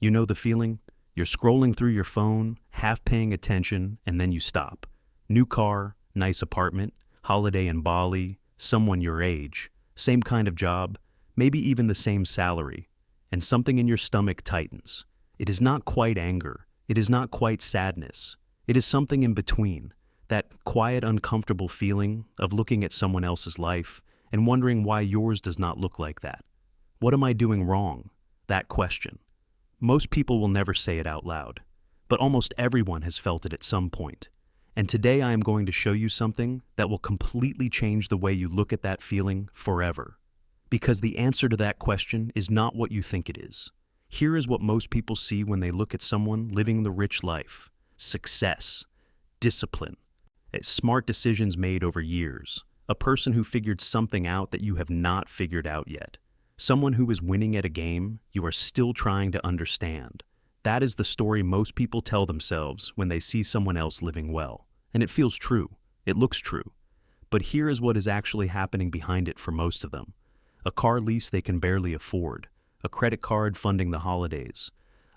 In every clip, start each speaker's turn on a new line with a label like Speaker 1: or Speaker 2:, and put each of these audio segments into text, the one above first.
Speaker 1: You know the feeling? You're scrolling through your phone, half paying attention, and then you stop. New car, nice apartment, holiday in Bali, someone your age, same kind of job, maybe even the same salary, and something in your stomach tightens. It is not quite anger. It is not quite sadness. It is something in between, that quiet, uncomfortable feeling of looking at someone else's life and wondering why yours does not look like that. What am I doing wrong? That question. Most people will never say it out loud, but almost everyone has felt it at some point. And today I am going to show you something that will completely change the way you look at that feeling forever. Because the answer to that question is not what you think it is. Here is what most people see when they look at someone living the rich life: success, discipline, smart decisions made over years, a person who figured something out that you have not figured out yet. Someone who is winning at a game you are still trying to understand. That is the story most people tell themselves when they see someone else living well. And it feels true. It looks true. But here is what is actually happening behind it for most of them. A car lease they can barely afford. A credit card funding the holidays.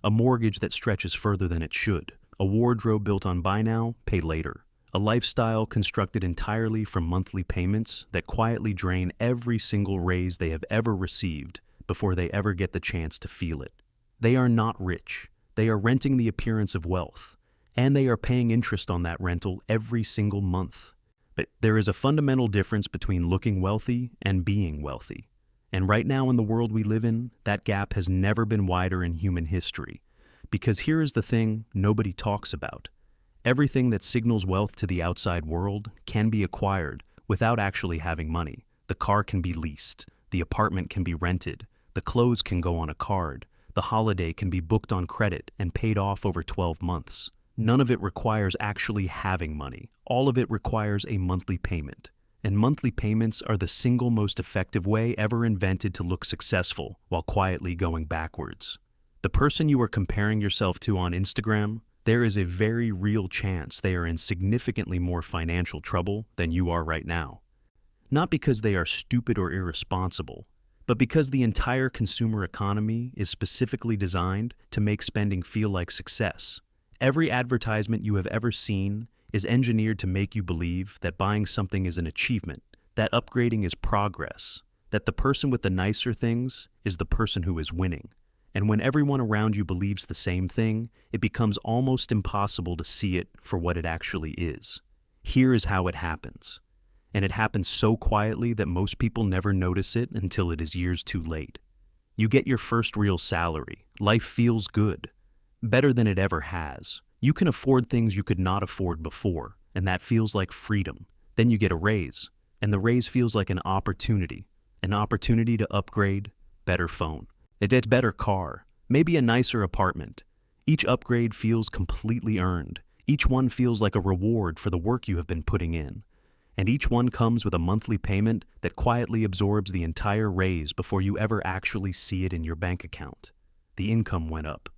Speaker 1: A mortgage that stretches further than it should. A wardrobe built on buy now, pay later. A lifestyle constructed entirely from monthly payments that quietly drain every single raise they have ever received before they ever get the chance to feel it. They are not rich. They are renting the appearance of wealth, and they are paying interest on that rental every single month. But there is a fundamental difference between looking wealthy and being wealthy. And right now in the world we live in, that gap has never been wider in human history. Because here is the thing nobody talks about. Everything that signals wealth to the outside world can be acquired without actually having money. The car can be leased, the apartment can be rented, the clothes can go on a card, the holiday can be booked on credit and paid off over 12 months. None of it requires actually having money. All of it requires a monthly payment. And monthly payments are the single most effective way ever invented to look successful while quietly going backwards. The person you are comparing yourself to on Instagram, there is a very real chance they are in significantly more financial trouble than you are right now. Not because they are stupid or irresponsible, but because the entire consumer economy is specifically designed to make spending feel like success. Every advertisement you have ever seen is engineered to make you believe that buying something is an achievement, that upgrading is progress, that the person with the nicer things is the person who is winning. And when everyone around you believes the same thing, it becomes almost impossible to see it for what it actually is. Here is how it happens. And it happens so quietly that most people never notice it until it is years too late. You get your first real salary. Life feels good. Better than it ever has. You can afford things you could not afford before, and that feels like freedom. Then you get a raise, and the raise feels like an opportunity to upgrade, better phone, a better car, maybe a nicer apartment. Each upgrade feels completely earned. Each one feels like a reward for the work you have been putting in. And each one comes with a monthly payment that quietly absorbs the entire raise before you ever actually see it in your bank account. The income went up.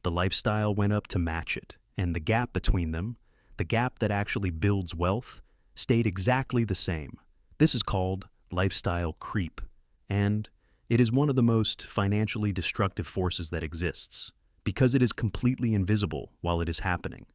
Speaker 1: The lifestyle went up to match it. And the gap between them, the gap that actually builds wealth, stayed exactly the same. This is called lifestyle creep. And it is one of the most financially destructive forces that exists, because it is completely invisible while it is happening.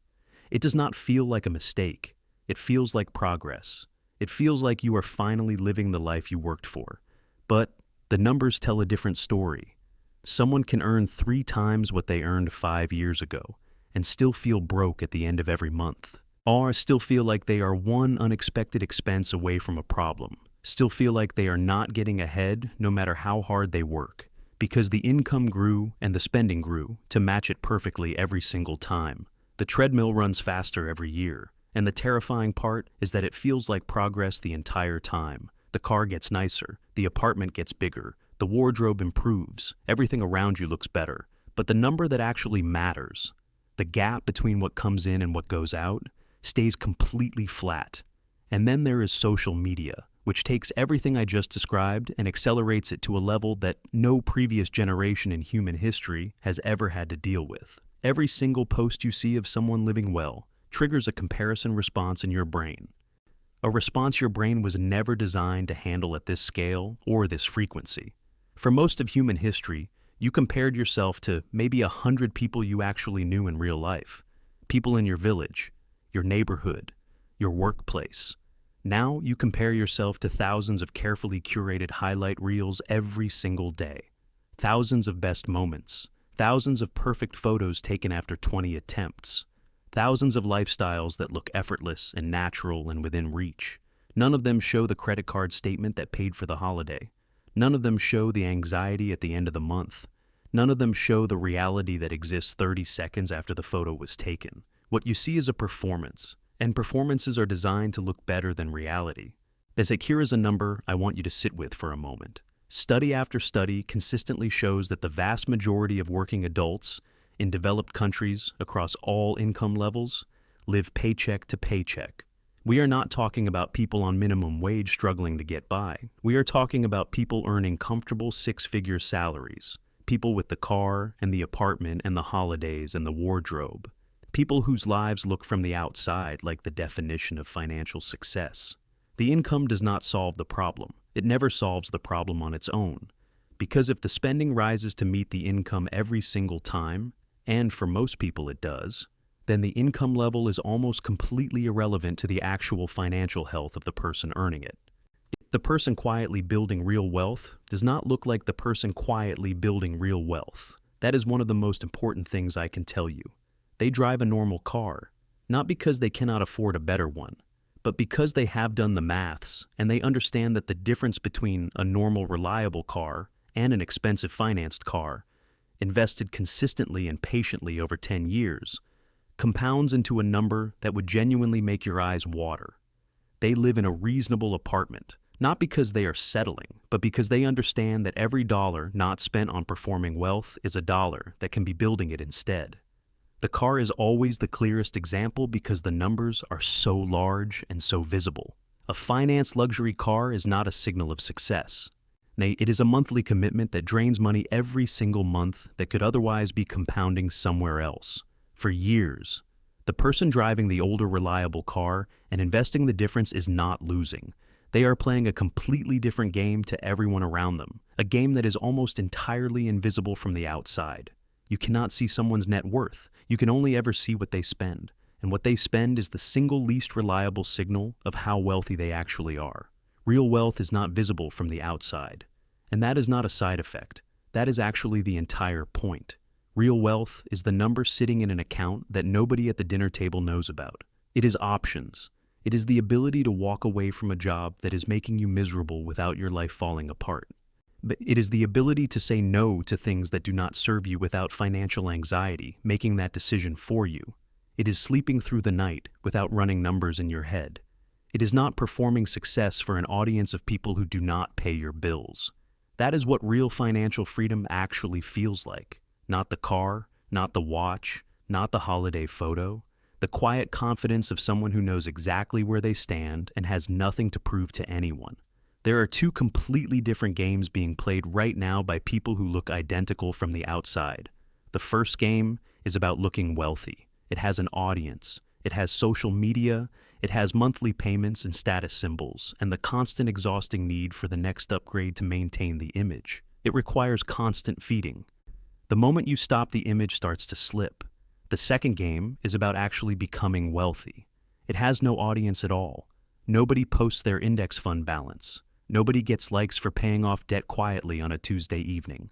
Speaker 1: It does not feel like a mistake. It feels like progress. It feels like you are finally living the life you worked for. But the numbers tell a different story. Someone can earn 3 times what they earned 5 years ago and still feel broke at the end of every month. Or still feel like they are one unexpected expense away from a problem. Still feel like they are not getting ahead no matter how hard they work, because the income grew and the spending grew to match it perfectly every single time. The treadmill runs faster every year, and the terrifying part is that it feels like progress the entire time. The car gets nicer, the apartment gets bigger, the wardrobe improves, everything around you looks better. But the number that actually matters, the gap between what comes in and what goes out, stays completely flat. And then there is social media, which takes everything I just described and accelerates it to a level that no previous generation in human history has ever had to deal with. Every single post you see of someone living well triggers a comparison response in your brain. A response your brain was never designed to handle at this scale or this frequency. For most of human history, You compared yourself to maybe 100 people you actually knew in real life. People in your village, your neighborhood, your workplace. Now you compare yourself to thousands of carefully curated highlight reels every single day. Thousands of best moments. Thousands of perfect photos taken after 20 attempts. Thousands of lifestyles that look effortless and natural and within reach. None of them show the credit card statement that paid for the holiday. None of them show the anxiety at the end of the month. None of them show the reality that exists 30 seconds after the photo was taken. What you see is a performance, and performances are designed to look better than reality. Here is a number I want you to sit with for a moment. Study after study consistently shows that the vast majority of working adults in developed countries across all income levels live paycheck to paycheck. We are not talking about people on minimum wage struggling to get by. We are talking about people earning comfortable six-figure salaries, people with the car and the apartment and the holidays and the wardrobe, people whose lives look from the outside like the definition of financial success. The income does not solve the problem. It never solves the problem on its own. Because if the spending rises to meet the income every single time, and for most people it does, then the income level is almost completely irrelevant to the actual financial health of the person earning it. The person quietly building real wealth does not look like the person quietly building real wealth. That is one of the most important things I can tell you. They drive a normal car, not because they cannot afford a better one, but because they have done the maths and they understand that the difference between a normal, reliable car and an expensive financed car, invested consistently and patiently over 10 years, compounds into a number that would genuinely make your eyes water. They live in a reasonable apartment, not because they are settling, but because they understand that every dollar not spent on performing wealth is a dollar that can be building it instead. The car is always the clearest example because the numbers are so large and so visible. A financed luxury car is not a signal of success. Nay, it is a monthly commitment that drains money every single month that could otherwise be compounding somewhere else. For years, the person driving the older, reliable car and investing the difference is not losing. They are playing a completely different game to everyone around them, a game that is almost entirely invisible from the outside. You cannot see someone's net worth. You can only ever see what they spend, and what they spend is the single least reliable signal of how wealthy they actually are. Real wealth is not visible from the outside, and that is not a side effect. That is actually the entire point. Real wealth is the number sitting in an account that nobody at the dinner table knows about. It is options. It is the ability to walk away from a job that is making you miserable without your life falling apart. But it is the ability to say no to things that do not serve you without financial anxiety, making that decision for you. It is sleeping through the night without running numbers in your head. It is not performing success for an audience of people who do not pay your bills. That is what real financial freedom actually feels like. Not the car, not the watch, not the holiday photo. The quiet confidence of someone who knows exactly where they stand and has nothing to prove to anyone. There are two completely different games being played right now by people who look identical from the outside. The first game is about looking wealthy. It has an audience. It has social media. It has monthly payments and status symbols, and the constant exhausting need for the next upgrade to maintain the image. It requires constant feeding. The moment you stop, the image starts to slip. The second game is about actually becoming wealthy. It has no audience at all. Nobody posts their index fund balance. Nobody gets likes for paying off debt quietly on a Tuesday evening.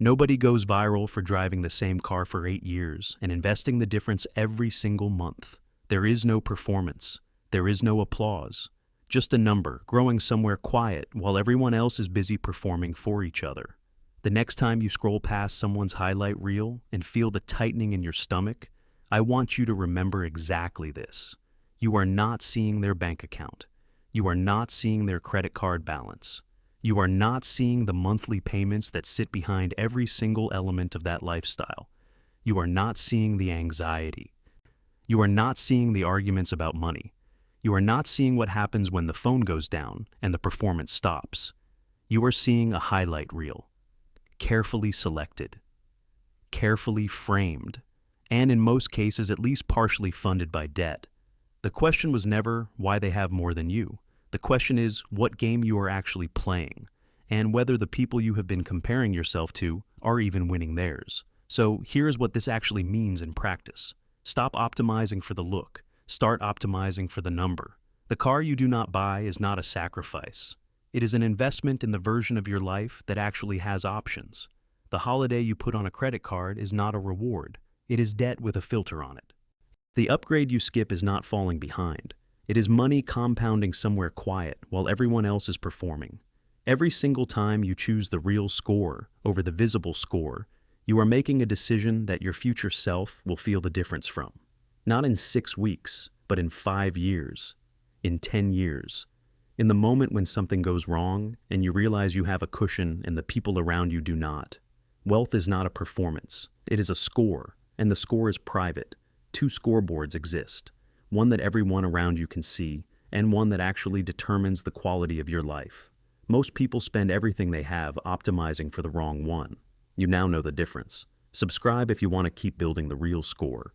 Speaker 1: Nobody goes viral for driving the same car for 8 years and investing the difference every single month. There is no performance. There is no applause. Just a number growing somewhere quiet while everyone else is busy performing for each other. The next time you scroll past someone's highlight reel and feel the tightening in your stomach, I want you to remember exactly this. You are not seeing their bank account. You are not seeing their credit card balance. You are not seeing the monthly payments that sit behind every single element of that lifestyle. You are not seeing the anxiety. You are not seeing the arguments about money. You are not seeing what happens when the phone goes down and the performance stops. You are seeing a highlight reel. Carefully selected, carefully framed, and in most cases at least partially funded by debt. The question was never why they have more than you. The question is what game you are actually playing. and whether the people you have been comparing yourself to are even winning theirs. So here's what this actually means in practice. Stop optimizing for the look. Start optimizing for the number. The car you do not buy is not a sacrifice. It is an investment in the version of your life that actually has options. The holiday you put on a credit card is not a reward. It is debt with a filter on it. The upgrade you skip is not falling behind. It is money compounding somewhere quiet while everyone else is performing. Every single time you choose the real score over the visible score, you are making a decision that your future self will feel the difference from. Not in 6 weeks, but in 5 years, in 10 years. In the moment when something goes wrong and you realize you have a cushion and the people around you do not. Wealth is not a performance. It is a score, and the score is private. 2 scoreboards exist, one that everyone around you can see, and one that actually determines the quality of your life. Most people spend everything they have optimizing for the wrong one. You now know the difference. Subscribe if you want to keep building the real score.